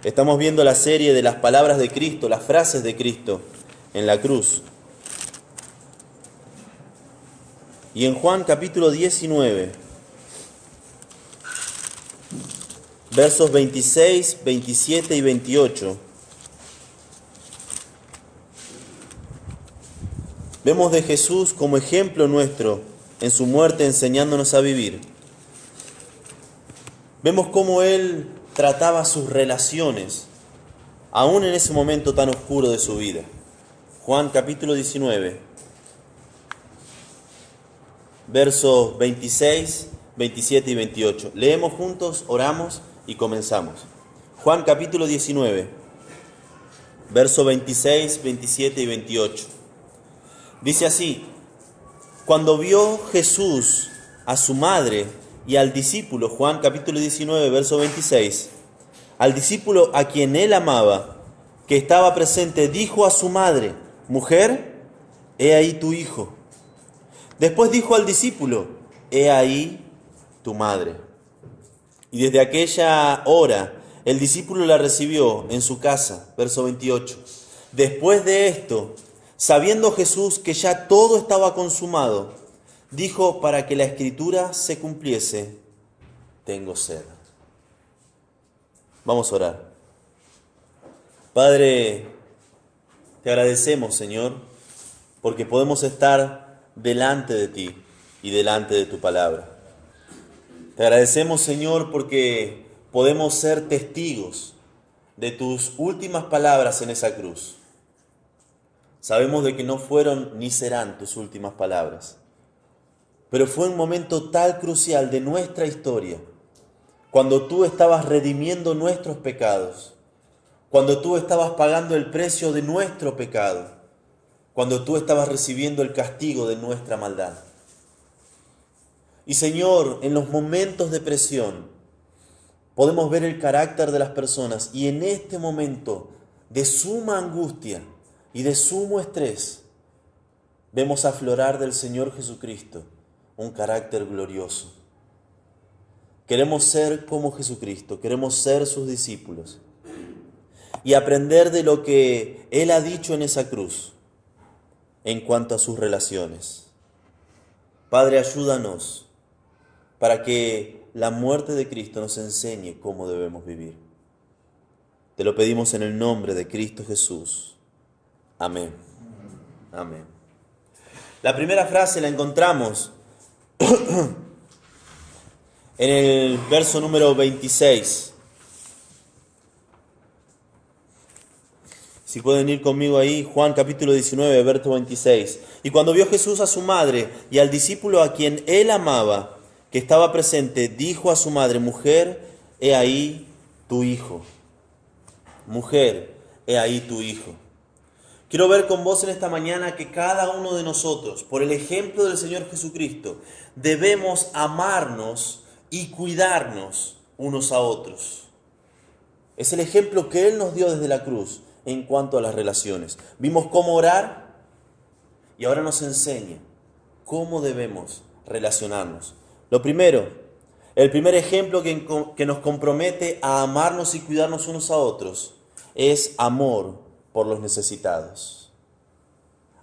Estamos viendo la serie de las palabras de Cristo, las frases de Cristo en la cruz. Y en Juan capítulo 19, versos 26, 27 y 28, vemos de Jesús como ejemplo nuestro en su muerte, enseñándonos a vivir. Vemos cómo Él trataba sus relaciones, aún en ese momento tan oscuro de su vida. Juan capítulo 19, versos 26, 27 y 28. Leemos juntos, oramos y comenzamos. Juan capítulo 19, versos 26, 27 y 28. Dice así: cuando vio Jesús a su madre y al discípulo, Juan capítulo 19, verso 26, al discípulo a quien él amaba, que estaba presente, dijo a su madre: mujer, he ahí tu hijo. Después dijo al discípulo: he ahí tu madre. Y desde aquella hora el discípulo la recibió en su casa, verso 28. Después de esto, sabiendo Jesús que ya todo estaba consumado, dijo, para que la escritura se cumpliese: tengo sed. Vamos a orar. Padre, te agradecemos, Señor, porque podemos estar delante de ti y delante de tu palabra. Te agradecemos, Señor, porque podemos ser testigos de tus últimas palabras en esa cruz. Sabemos de que no fueron ni serán tus últimas palabras, pero fue un momento tan crucial de nuestra historia, cuando tú estabas redimiendo nuestros pecados, cuando tú estabas pagando el precio de nuestro pecado, cuando tú estabas recibiendo el castigo de nuestra maldad. Y Señor, en los momentos de presión, podemos ver el carácter de las personas, y en este momento de suma angustia y de sumo estrés, vemos aflorar del Señor Jesucristo un carácter glorioso. Queremos ser como Jesucristo, queremos ser sus discípulos y aprender de lo que Él ha dicho en esa cruz en cuanto a sus relaciones. Padre, ayúdanos para que la muerte de Cristo nos enseñe cómo debemos vivir. Te lo pedimos en el nombre de Cristo Jesús. Amén. Amén. La primera frase la encontramos en el verso número 26. Si pueden ir conmigo ahí, Juan capítulo 19, verso 26. Y cuando vio Jesús a su madre y al discípulo a quien él amaba, que estaba presente, dijo a su madre: mujer, he ahí tu hijo. Mujer, he ahí tu hijo. Quiero ver con vos en esta mañana que cada uno de nosotros, por el ejemplo del Señor Jesucristo, debemos amarnos y cuidarnos unos a otros. Es el ejemplo que Él nos dio desde la cruz en cuanto a las relaciones. Vimos cómo orar y ahora nos enseña cómo debemos relacionarnos. Lo primero, el primer ejemplo que nos compromete a amarnos y cuidarnos unos a otros es amor por los necesitados.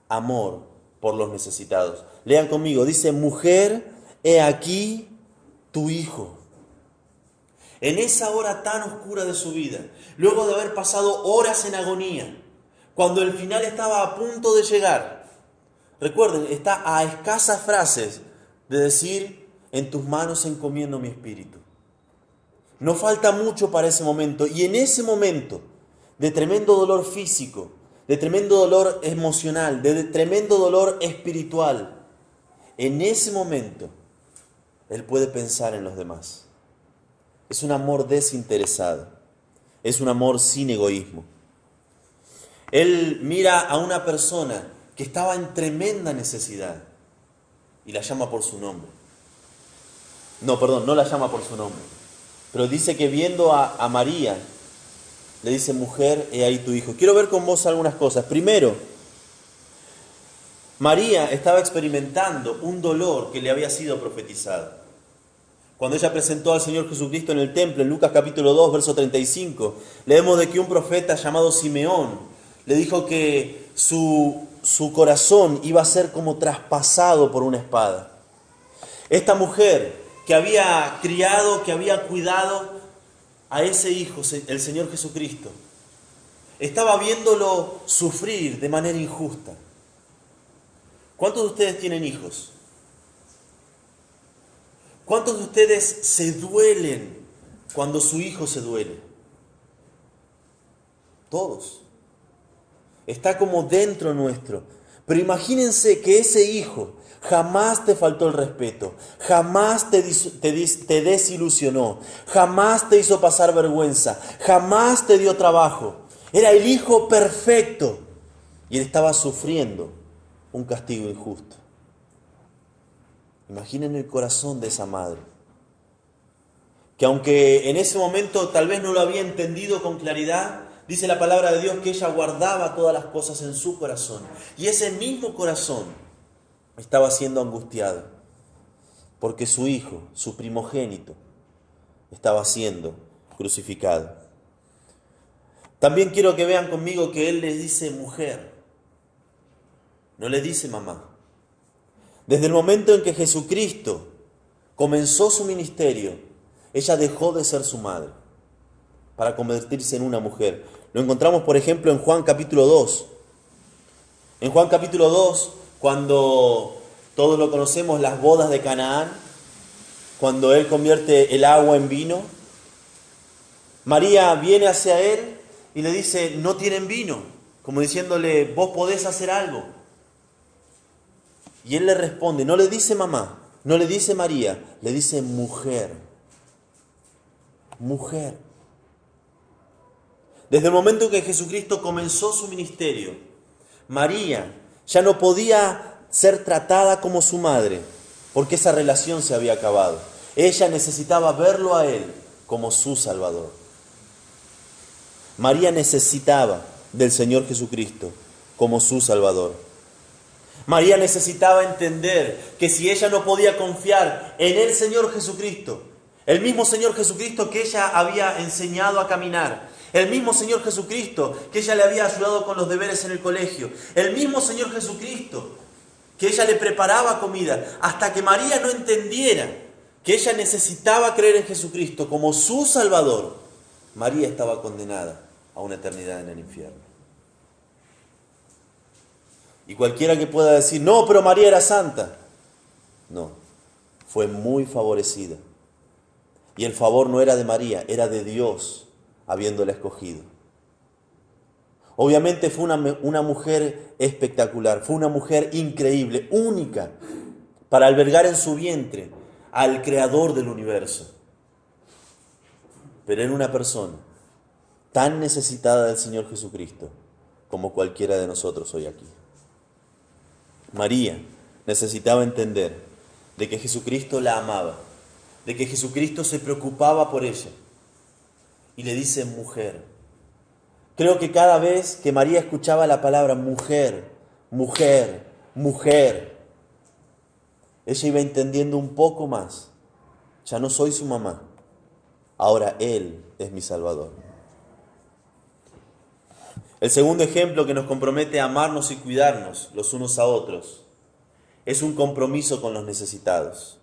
Amor por los necesitados. Lean conmigo, dice: mujer, he aquí tu hijo. En esa hora tan oscura de su vida, luego de haber pasado horas en agonía, cuando el final estaba a punto de llegar, recuerden, está a escasas frases de decir: en tus manos encomiendo mi espíritu. No falta mucho para ese momento, y en ese momento de tremendo dolor físico, de tremendo dolor emocional, de tremendo dolor espiritual, en ese momento Él puede pensar en los demás. Es un amor desinteresado, es un amor sin egoísmo. Él mira a una persona que estaba en tremenda necesidad y la llama por su nombre. No la llama por su nombre, pero dice que viendo a María, le dice: mujer, he ahí tu hijo. Quiero ver con vos algunas cosas. Primero, María estaba experimentando un dolor que le había sido profetizado. Cuando ella presentó al Señor Jesucristo en el templo, en Lucas capítulo 2, verso 35, leemos de que un profeta llamado Simeón le dijo que su corazón iba a ser como traspasado por una espada. Esta mujer que había criado, que había cuidado a ese hijo, el Señor Jesucristo, estaba viéndolo sufrir de manera injusta. ¿Cuántos de ustedes tienen hijos? ¿Cuántos de ustedes se duelen cuando su hijo se duele? Todos. Está como dentro nuestro. Pero imagínense que ese hijo jamás te faltó el respeto, jamás te desilusionó, jamás te hizo pasar vergüenza, jamás te dio trabajo. Era el hijo perfecto y él estaba sufriendo un castigo injusto. Imaginen el corazón de esa madre, que aunque en ese momento tal vez no lo había entendido con claridad, dice la palabra de Dios que ella guardaba todas las cosas en su corazón. Y ese mismo corazón estaba siendo angustiado, porque su hijo, su primogénito, estaba siendo crucificado. También quiero que vean conmigo que él les dice mujer, no le dice mamá. Desde el momento en que Jesucristo comenzó su ministerio, ella dejó de ser su madre para convertirse en una mujer. Lo encontramos, por ejemplo, en Juan capítulo 2. En Juan capítulo 2, cuando todos lo conocemos, las bodas de Canaán, cuando él convierte el agua en vino, María viene hacia él y le dice, no tienen vino, como diciéndole, vos podés hacer algo. Y él le responde, no le dice mamá, no le dice María, le dice mujer. Mujer. Desde el momento que Jesucristo comenzó su ministerio, María ya no podía ser tratada como su madre, porque esa relación se había acabado. Ella necesitaba verlo a él como su Salvador. María necesitaba del Señor Jesucristo como su Salvador. María necesitaba entender que si ella no podía confiar en el Señor Jesucristo, el mismo Señor Jesucristo que ella había enseñado a caminar, el mismo Señor Jesucristo que ella le había ayudado con los deberes en el colegio, el mismo Señor Jesucristo que ella le preparaba comida, hasta que María no entendiera que ella necesitaba creer en Jesucristo como su Salvador, María estaba condenada a una eternidad en el infierno. Y cualquiera que pueda decir, no, pero María era santa. No, fue muy favorecida. Y el favor no era de María, era de Dios, habiéndola escogido. Obviamente fue una mujer espectacular, fue una mujer increíble, única, para albergar en su vientre al Creador del universo. Pero era una persona tan necesitada del Señor Jesucristo como cualquiera de nosotros hoy aquí. María necesitaba entender de que Jesucristo la amaba, de que Jesucristo se preocupaba por ella. Y le dice mujer. Creo que cada vez que María escuchaba la palabra mujer, mujer, mujer, ella iba entendiendo un poco más. Ya no soy su mamá, ahora Él es mi Salvador. El segundo ejemplo que nos compromete a amarnos y cuidarnos los unos a otros es un compromiso con los necesitados.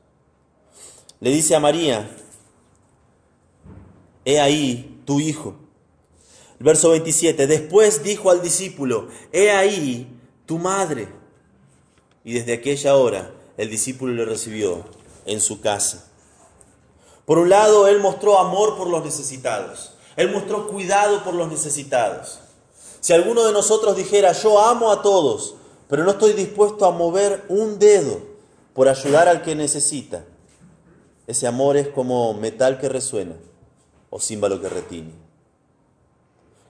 Le dice a María, he ahí tu hijo. El verso 27, después dijo al discípulo, he ahí tu madre. Y desde aquella hora el discípulo le recibió en su casa. Por un lado, él mostró amor por los necesitados. Él mostró cuidado por los necesitados. Si alguno de nosotros dijera, yo amo a todos, pero no estoy dispuesto a mover un dedo por ayudar al que necesita, ese amor es como metal que resuena o címbalo que retiñe.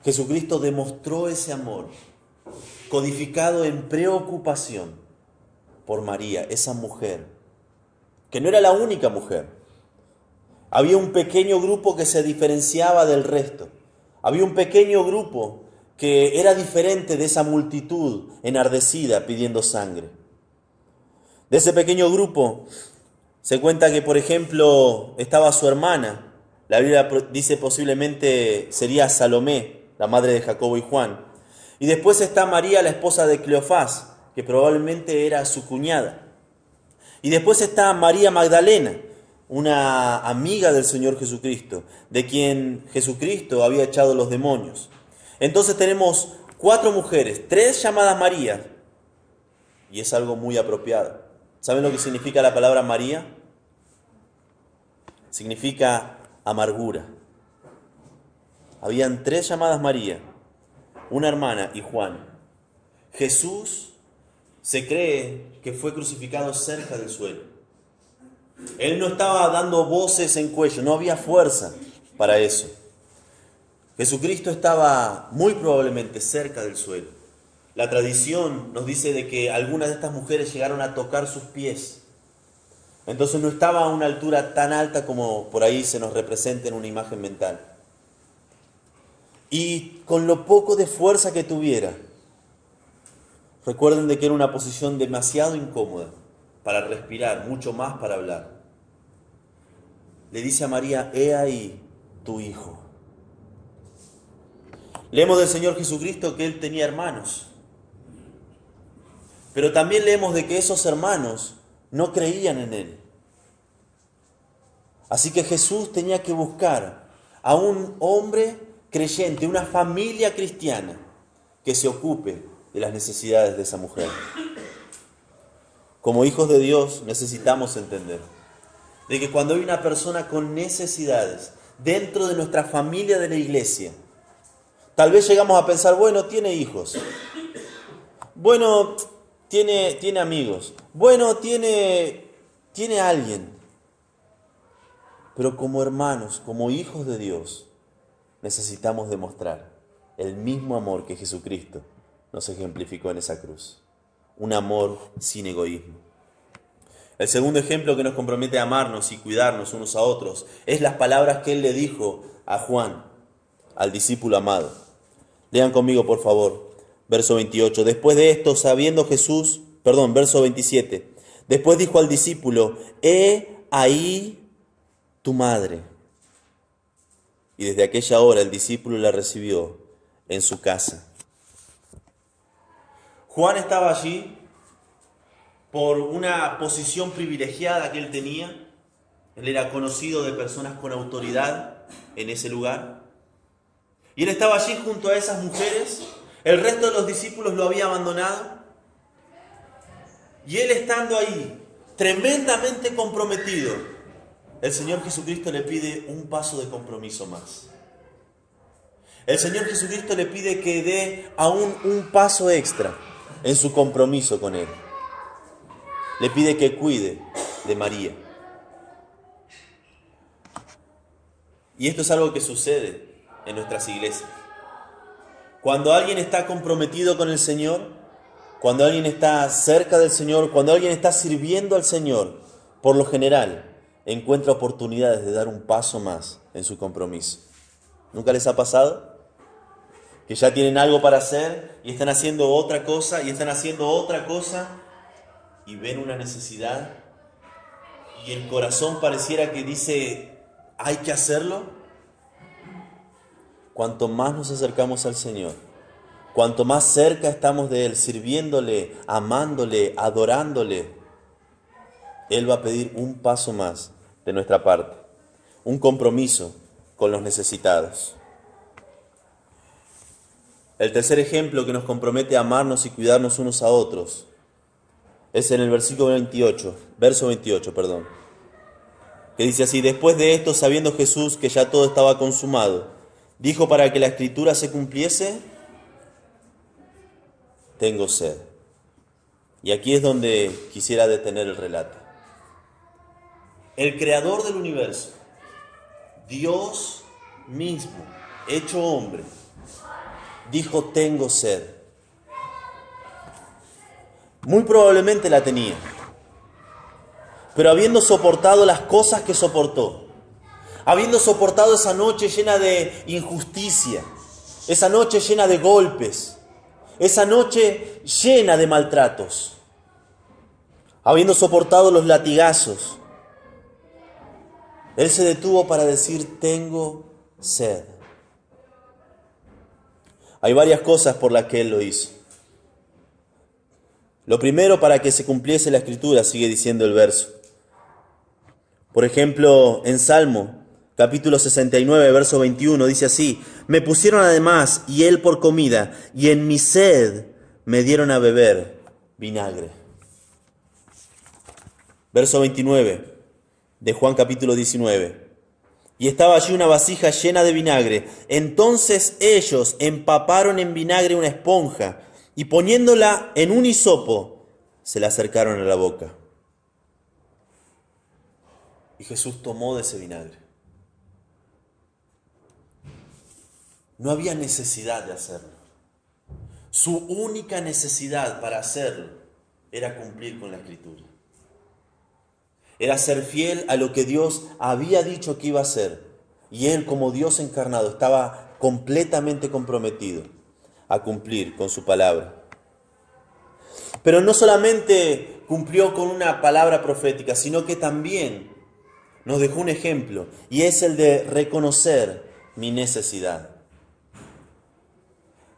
Jesucristo demostró ese amor, codificado en preocupación por María, esa mujer, que no era la única mujer. Había un pequeño grupo que se diferenciaba del resto. Había un pequeño grupo que era diferente de esa multitud enardecida pidiendo sangre. De ese pequeño grupo Se cuenta que, por ejemplo, estaba su hermana. La Biblia dice posiblemente sería Salomé, la madre de Jacobo y Juan. Y después está María, la esposa de Cleofás, que probablemente era su cuñada. Y después está María Magdalena, una amiga del Señor Jesucristo, de quien Jesucristo había echado los demonios. Entonces tenemos 4 mujeres, 3 llamadas María, y es algo muy apropiado. ¿Saben lo que significa la palabra María? Significa amargura. Habían 3 llamadas María, una hermana y Juan. Jesús se cree que fue crucificado cerca del suelo. Él no estaba dando voces en cuello, no había fuerza para eso. Jesucristo estaba muy probablemente cerca del suelo. La tradición nos dice de que algunas de estas mujeres llegaron a tocar sus pies. Entonces no estaba a una altura tan alta como por ahí se nos representa en una imagen mental. Y con lo poco de fuerza que tuviera, recuerden de que era una posición demasiado incómoda para respirar, mucho más para hablar. Le dice a María, he ahí tu hijo. Leemos del Señor Jesucristo que Él tenía hermanos. Pero también leemos de que esos hermanos no creían en Él. Así que Jesús tenía que buscar a un hombre creyente, una familia cristiana, que se ocupe de las necesidades de esa mujer. Como hijos de Dios necesitamos entender de que cuando hay una persona con necesidades dentro de nuestra familia de la iglesia, tal vez llegamos a pensar, bueno, tiene hijos, bueno, tiene amigos, bueno, tiene alguien. Pero como hermanos, como hijos de Dios, necesitamos demostrar el mismo amor que Jesucristo nos ejemplificó en esa cruz. Un amor sin egoísmo. El segundo ejemplo que nos compromete a amarnos y cuidarnos unos a otros es las palabras que Él le dijo a Juan, al discípulo amado. Lean conmigo, por favor, verso 28. Después de esto, verso 27. Después dijo al discípulo, he ahí tu madre. Y desde aquella hora el discípulo la recibió en su casa. Juan estaba allí por una posición privilegiada que él tenía. Él era conocido de personas con autoridad en ese lugar. Y él estaba allí junto a esas mujeres. El resto de los discípulos lo había abandonado. Y él estando ahí, tremendamente comprometido, el Señor Jesucristo le pide un paso de compromiso más. El Señor Jesucristo le pide que dé aún un paso extra en su compromiso con Él. Le pide que cuide de María. Y esto es algo que sucede en nuestras iglesias. Cuando alguien está comprometido con el Señor, cuando alguien está cerca del Señor, cuando alguien está sirviendo al Señor, por lo general, encuentra oportunidades de dar un paso más en su compromiso. ¿Nunca les ha pasado? Que ya tienen algo para hacer y están haciendo otra cosa y están haciendo otra cosa y ven una necesidad y el corazón pareciera que dice, hay que hacerlo. Cuanto más nos acercamos al Señor, cuanto más cerca estamos de Él, sirviéndole, amándole, adorándole, Él va a pedir un paso más de nuestra parte, un compromiso con los necesitados. El tercer ejemplo que nos compromete a amarnos y cuidarnos unos a otros es en el verso 28, que dice así: después de esto, sabiendo Jesús que ya todo estaba consumado, dijo para que la escritura se cumpliese, tengo sed. Y aquí es donde quisiera detener el relato. El creador del universo, Dios mismo, hecho hombre, dijo, tengo sed. Muy probablemente la tenía. Pero habiendo soportado las cosas que soportó, habiendo soportado esa noche llena de injusticia, esa noche llena de golpes, esa noche llena de maltratos, habiendo soportado los latigazos, Él se detuvo para decir, tengo sed. Hay varias cosas por las que Él lo hizo. Lo primero, para que se cumpliese la Escritura, sigue diciendo el verso. Por ejemplo, en Salmo, capítulo 69, verso 21, dice así, me pusieron además, y Él por comida, y en mi sed me dieron a beber vinagre. Verso 29 de Juan capítulo 19. Y estaba allí una vasija llena de vinagre. Entonces ellos empaparon en vinagre una esponja y poniéndola en un hisopo, se la acercaron a la boca. Y Jesús tomó de ese vinagre. No había necesidad de hacerlo. Su única necesidad para hacerlo era cumplir con la Escritura. Era ser fiel a lo que Dios había dicho que iba a hacer. Y Él, como Dios encarnado, estaba completamente comprometido a cumplir con su palabra. Pero no solamente cumplió con una palabra profética, sino que también nos dejó un ejemplo, y es el de reconocer mi necesidad.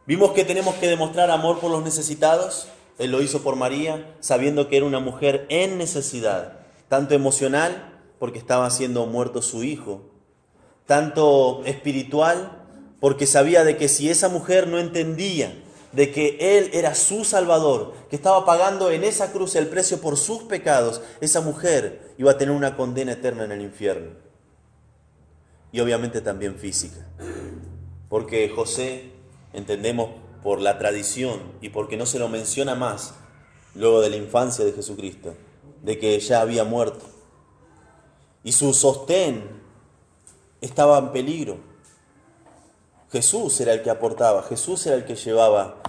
Vimos que tenemos que demostrar amor por los necesitados. Él lo hizo por María, sabiendo que era una mujer en necesidad, tanto emocional, porque estaba siendo muerto su hijo, tanto espiritual, porque sabía de que si esa mujer no entendía de que Él era su Salvador, que estaba pagando en esa cruz el precio por sus pecados, esa mujer iba a tener una condena eterna en el infierno. Y obviamente también física, porque José, entendemos por la tradición y porque no se lo menciona más luego de la infancia de Jesucristo, de que ya había muerto. Y su sostén estaba en peligro. Jesús era el que aportaba, Jesús era el que llevaba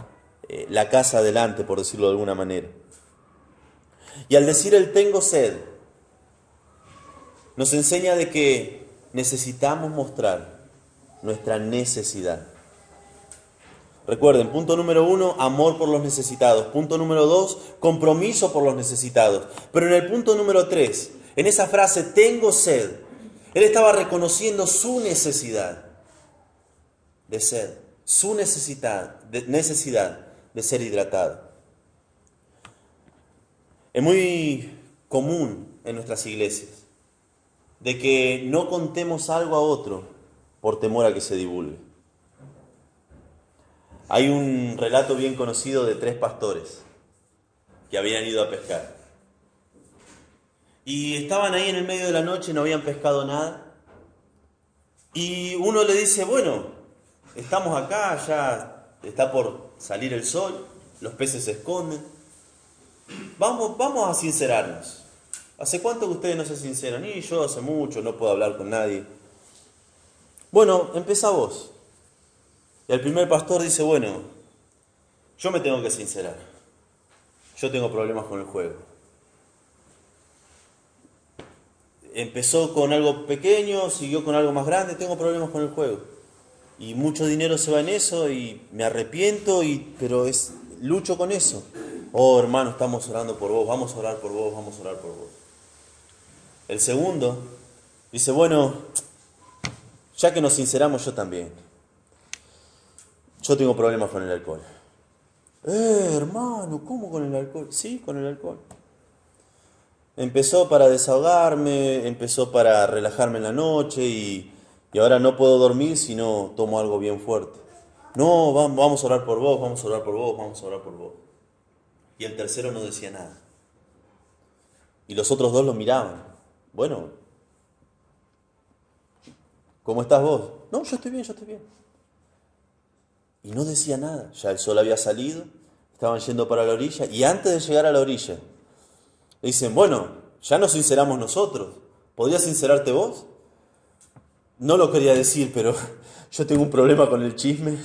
la casa adelante, por decirlo de alguna manera. Y al decir el tengo sed, nos enseña de que necesitamos mostrar nuestra necesidad. Recuerden, punto número 1, amor por los necesitados. Punto número 2, compromiso por los necesitados. Pero en el punto número 3, en esa frase, tengo sed, Él estaba reconociendo su necesidad de sed, su necesidad de ser hidratado. Es muy común en nuestras iglesias de que no contemos algo a otro por temor a que se divulgue. Hay un relato bien conocido de 3 pastores que habían ido a pescar. Y estaban ahí en el medio de la noche, no habían pescado nada. Y uno le dice, bueno, estamos acá, ya está por salir el sol, los peces se esconden. Vamos a sincerarnos. ¿Hace cuánto que ustedes no se sinceran? Y yo hace mucho, no puedo hablar con nadie. Bueno, empezá vos. Y el primer pastor dice, bueno, yo me tengo que sincerar. Yo tengo problemas con el juego. Empezó con algo pequeño, siguió con algo más grande, tengo problemas con el juego. Y mucho dinero se va en eso y me arrepiento, pero lucho con eso. Oh, hermano, estamos orando por vos, vamos a orar por vos, vamos a orar por vos. El segundo dice, bueno, ya que nos sinceramos, yo también. Yo tengo problemas con el alcohol. Hermano, ¿cómo con el alcohol? Sí, con el alcohol. Empezó para desahogarme, empezó para relajarme en la noche y ahora no puedo dormir si no tomo algo bien fuerte. No, vamos a orar por vos, vamos a orar por vos, vamos a orar por vos. Y el tercero no decía nada. Y los otros 2 lo miraban. Bueno, ¿cómo estás vos? No, yo estoy bien, yo estoy bien. Y no decía nada. Ya el sol había salido, estaban yendo para la orilla. Y antes de llegar a la orilla, le dicen, bueno, ya nos sinceramos nosotros. ¿Podrías sincerarte vos? No lo quería decir, pero yo tengo un problema con el chisme.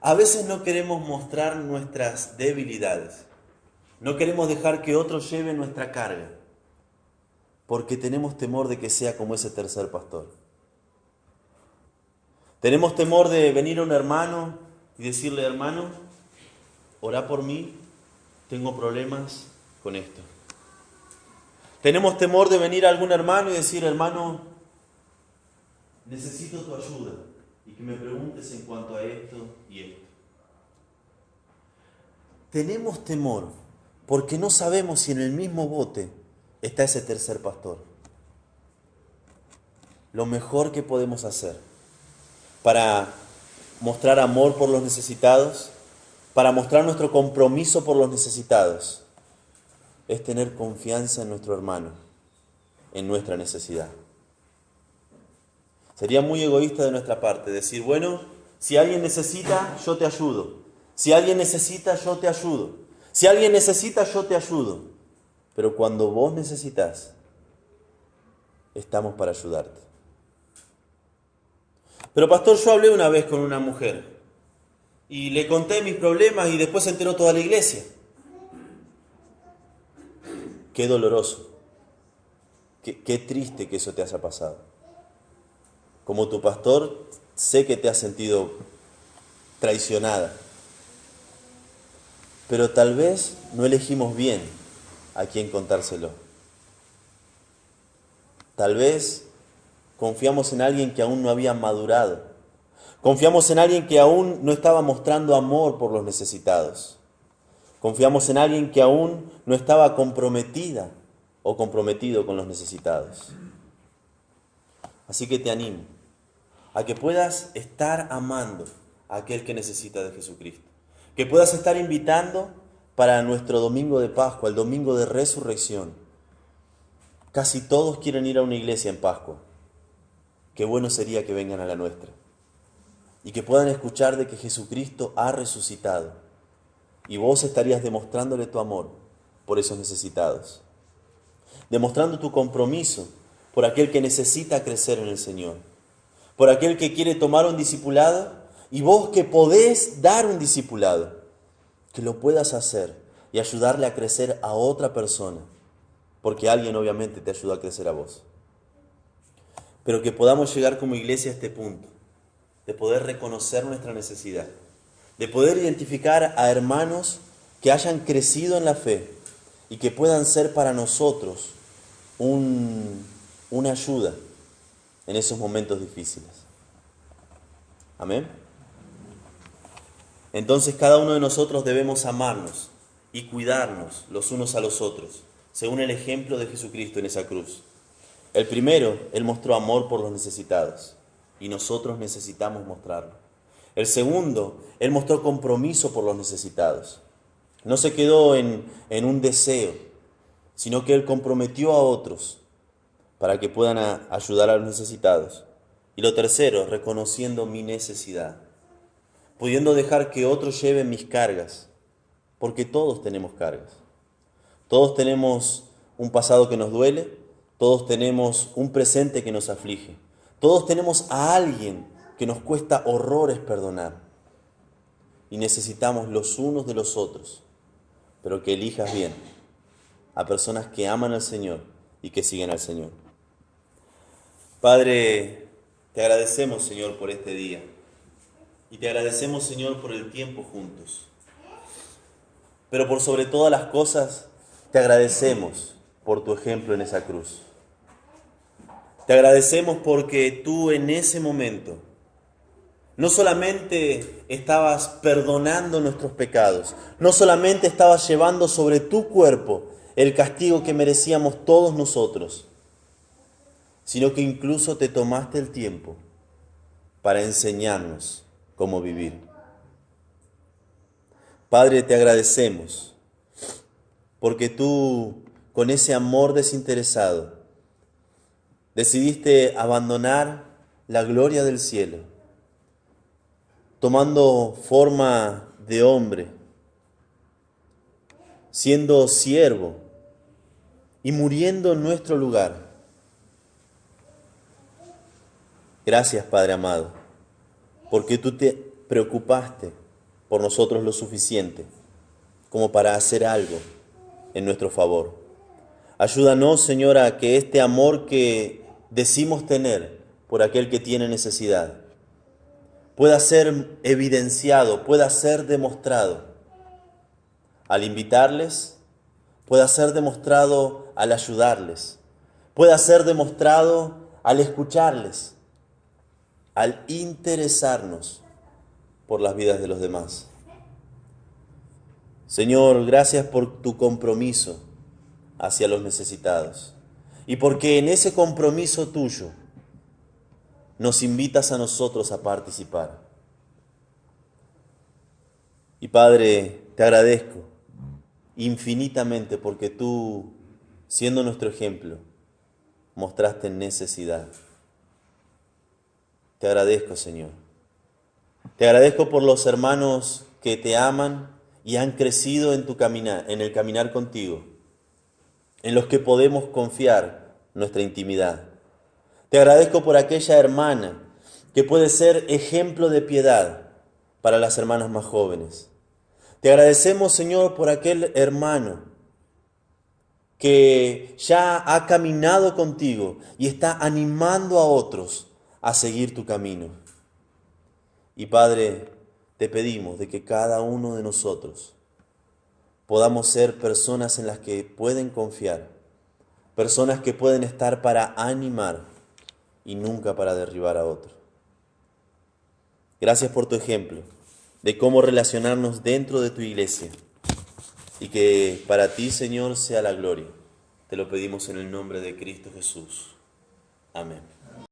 A veces no queremos mostrar nuestras debilidades. No queremos dejar que otros lleven nuestra carga. Porque tenemos temor de que sea como ese tercer pastor. Tenemos temor de venir a un hermano y decirle, hermano, orá por mí, tengo problemas con esto. Tenemos temor de venir a algún hermano y decir, hermano, necesito tu ayuda y que me preguntes en cuanto a esto y esto. Tenemos temor porque no sabemos si en el mismo bote está ese tercer pastor. Lo mejor que podemos hacer para mostrar amor por los necesitados, para mostrar nuestro compromiso por los necesitados, es tener confianza en nuestro hermano, en nuestra necesidad. Sería muy egoísta de nuestra parte decir, bueno, si alguien necesita, yo te ayudo. Si alguien necesita, yo te ayudo. Si alguien necesita, yo te ayudo. Pero cuando vos necesitas, estamos para ayudarte. Pero pastor, yo hablé una vez con una mujer y le conté mis problemas y después se enteró toda la iglesia. Qué doloroso, qué triste que eso te haya pasado. Como tu pastor, sé que te has sentido traicionada, pero tal vez no elegimos bien a quién contárselo. Tal vez confiamos en alguien que aún no había madurado. Confiamos en alguien que aún no estaba mostrando amor por los necesitados. Confiamos en alguien que aún no estaba comprometida o comprometido con los necesitados. Así que te animo a que puedas estar amando a aquel que necesita de Jesucristo. Que puedas estar invitando para nuestro domingo de Pascua, el domingo de resurrección. Casi todos quieren ir a una iglesia en Pascua. Qué bueno sería que vengan a la nuestra y que puedan escuchar de que Jesucristo ha resucitado. Y vos estarías demostrándole tu amor por esos necesitados. Demostrando tu compromiso por aquel que necesita crecer en el Señor. Por aquel que quiere tomar un discipulado y vos que podés dar un discipulado. Que lo puedas hacer y ayudarle a crecer a otra persona. Porque alguien obviamente te ayudó a crecer a vos. Pero que podamos llegar como iglesia a este punto. De poder reconocer nuestra necesidad. De poder identificar a hermanos que hayan crecido en la fe y que puedan ser para nosotros una ayuda en esos momentos difíciles. Amén. Entonces cada uno de nosotros debemos amarnos y cuidarnos los unos a los otros, según el ejemplo de Jesucristo en esa cruz. El primero, Él mostró amor por los necesitados y nosotros necesitamos mostrarlo. El segundo, Él mostró compromiso por los necesitados. No se quedó en un deseo, sino que Él comprometió a otros para que puedan ayudar a los necesitados. Y lo tercero, reconociendo mi necesidad, pudiendo dejar que otros lleven mis cargas, porque todos tenemos cargas. Todos tenemos un pasado que nos duele, todos tenemos un presente que nos aflige, todos tenemos a alguien que nos cuesta horrores perdonar. Y necesitamos los unos de los otros, pero que elijas bien a personas que aman al Señor y que siguen al Señor. Padre, te agradecemos, Señor, por este día. Y te agradecemos, Señor, por el tiempo juntos. Pero por sobre todas las cosas, te agradecemos por tu ejemplo en esa cruz. Te agradecemos porque tú en ese momento no solamente estabas perdonando nuestros pecados, no solamente estabas llevando sobre tu cuerpo el castigo que merecíamos todos nosotros, sino que incluso te tomaste el tiempo para enseñarnos cómo vivir. Padre, te agradecemos porque tú, con ese amor desinteresado, decidiste abandonar la gloria del cielo, tomando forma de hombre, siendo siervo y muriendo en nuestro lugar. Gracias, Padre amado, porque tú te preocupaste por nosotros lo suficiente como para hacer algo en nuestro favor. Ayúdanos, Señor, a que este amor que decimos tener por aquel que tiene necesidad pueda ser evidenciado, pueda ser demostrado al invitarles, pueda ser demostrado al ayudarles, pueda ser demostrado al escucharles, al interesarnos por las vidas de los demás. Señor, gracias por tu compromiso hacia los necesitados y porque en ese compromiso tuyo nos invitas a nosotros a participar. Y Padre, te agradezco infinitamente porque tú, siendo nuestro ejemplo, mostraste necesidad. Te agradezco, Señor. Te agradezco por los hermanos que te aman y han crecido en el caminar contigo, en los que podemos confiar nuestra intimidad. Te agradezco por aquella hermana que puede ser ejemplo de piedad para las hermanas más jóvenes. Te agradecemos, Señor, por aquel hermano que ya ha caminado contigo y está animando a otros a seguir tu camino. Y Padre, te pedimos de que cada uno de nosotros podamos ser personas en las que pueden confiar, personas que pueden estar para animar y nunca para derribar a otro. Gracias por tu ejemplo de cómo relacionarnos dentro de tu iglesia y que para ti, Señor, sea la gloria. Te lo pedimos en el nombre de Cristo Jesús. Amén.